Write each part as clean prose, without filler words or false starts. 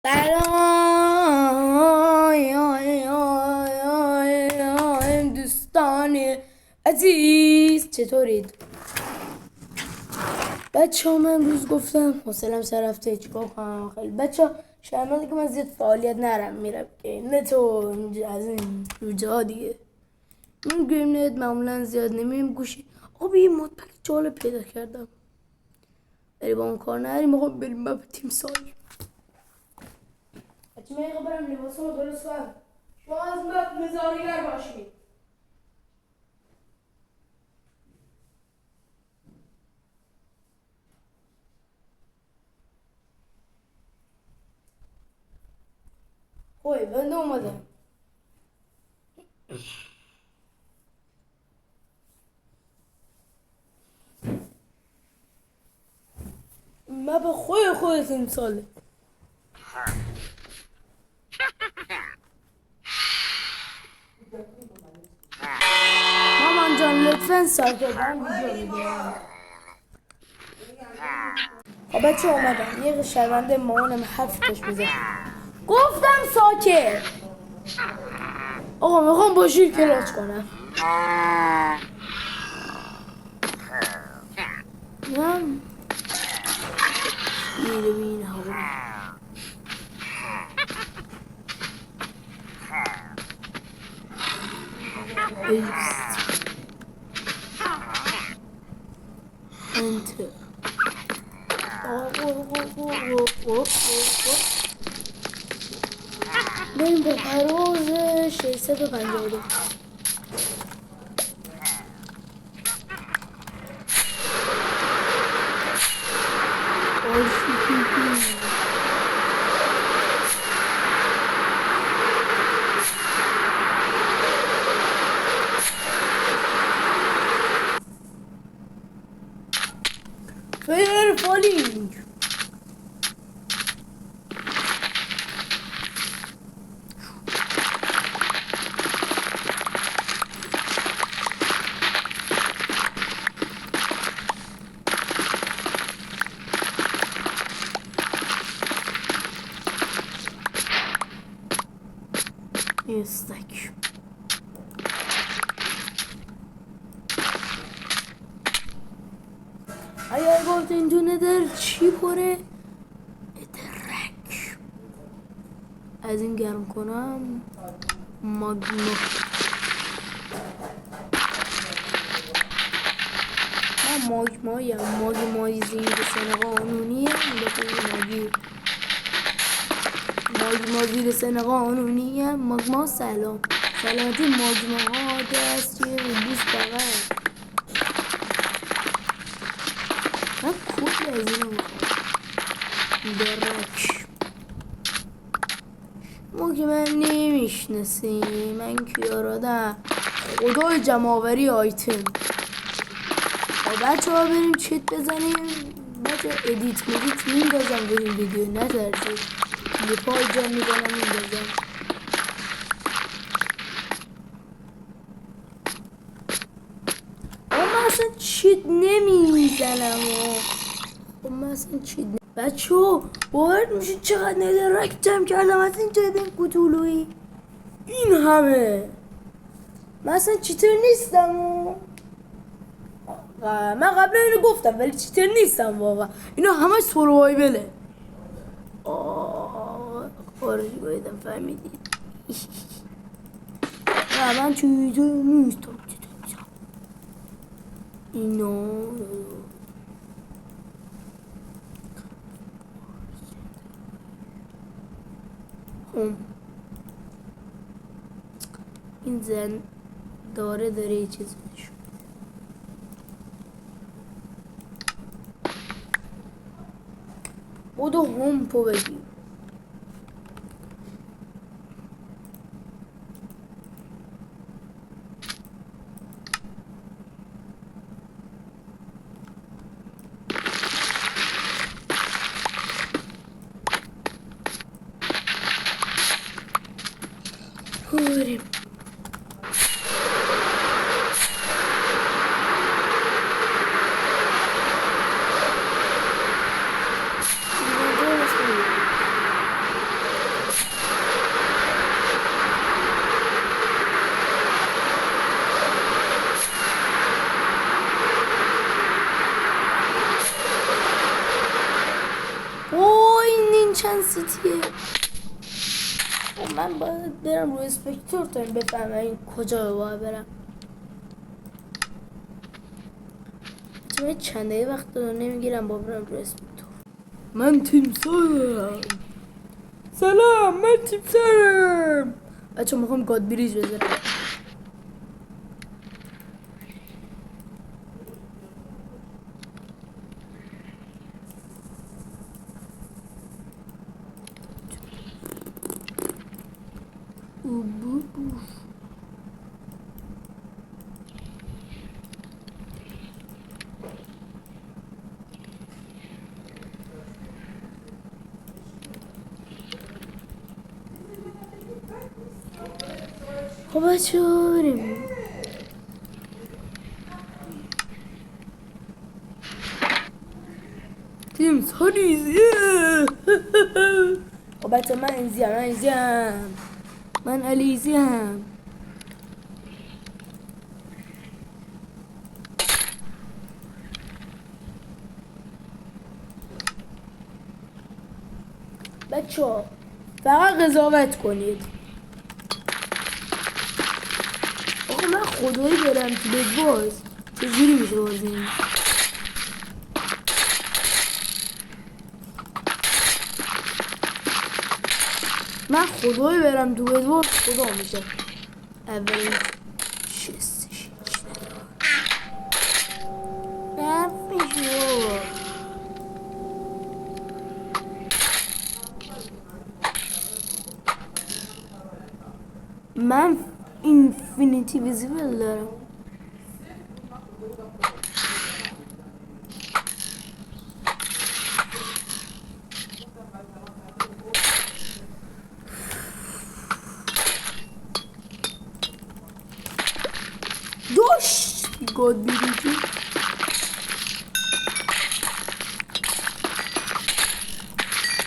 سلام دوستان عزیز، چطورید؟ بچه ها من امروز گفتم حوصله‌ام سر رفته چیکار کنم. خیلی بچه ها شرمنده که من زیاد فعالیت میرم گیم نت و از این جاها دیگه. من گیم نت معمولا زیاد نمیم گوشی. آبی یه مودپک جالب پیدا کردم، ولی با اون کار نداریم. آقا بریم با تیم سال. بچه من برم لباسمو درست کنم. شما از من نظاریگر باشید. خوی بنده اومدم. من به خودت امساله. مامان جان لطفاً ساکت ویدیو میگیرم. خب بچه اومدم. یه شرمنده مامانم حرفش میزه. گفتم ساکت. آقا میخوام با شیر کلاس کنم. من شیر بین هوا. انتر. بریم به پرواز 652. Fair falling. Istek. اگر گفتین تو ندر چی پره؟ ادرک. از این گرم کنم ماگما. من ماگمای زیر سن قانونیه. ماگما زیر سن قانونیه. ماگما سلام. سلامتی ماگما ها دست چیه بوس بغل. من کلی از اینو میخوام. درک ما که من نمیشنسیم. من کیارادم خدای جمعآوری آیتم. بچه ها بریم چت بزنیم. بچه ادیت میندازم به این ویدیو. نترسید یه پای جا میدانم میندازم. من اصلا چیت نمیزنم. من اصلا چیت نمیزنم. بچه ها باورت میشه چقدر ندرک جمع کردم از این جدن کتولوی. این همه من اصلا چیتر نیستم. من قبلا اینو گفتم ولی چیتر نیستم واقعا. اینا همه سروایوله. خارجی بایدم فهمیدید. من چیتر نیستم. اینا این زن داره یه چیز بشون. بودو همپو بگیم. بریم سیتیه. من باید برم رو اسپکتور تا این بفهمم این کجا باید برم. چون چند دقیقه وقت دارم نمیگیرم با برم رو اسپکتور. من تیمسارم. سلام، من تیمسارم. بچه میخوام گاد بریج بذارم. خب بچه بریم. تیم ساریزیه. خب بچه من انزیم من علیزیم. بچه فقط قضاوت کنید. آقا من خدایی برم تو بیگ باز چجوری میشه بازی؟ من خدایی برم تو بیگ باز خدا میشه. اولین شستش من اینفینیتی ویزیبل دارم. دوش گاد بیدیدی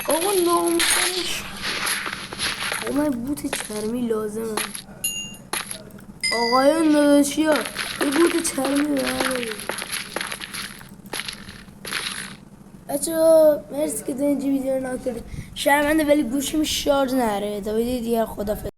آقا نامکنش. آقا من بوت چرمی لازمه. آقایان داداشی ها یه بوت چرمی برده. بچه ها مرسی که تا اینجا ویدیو رو نگاه کردید. شرمنده ولی گوشیم شارژ نره تا ویدیو دیگر. خدافظ.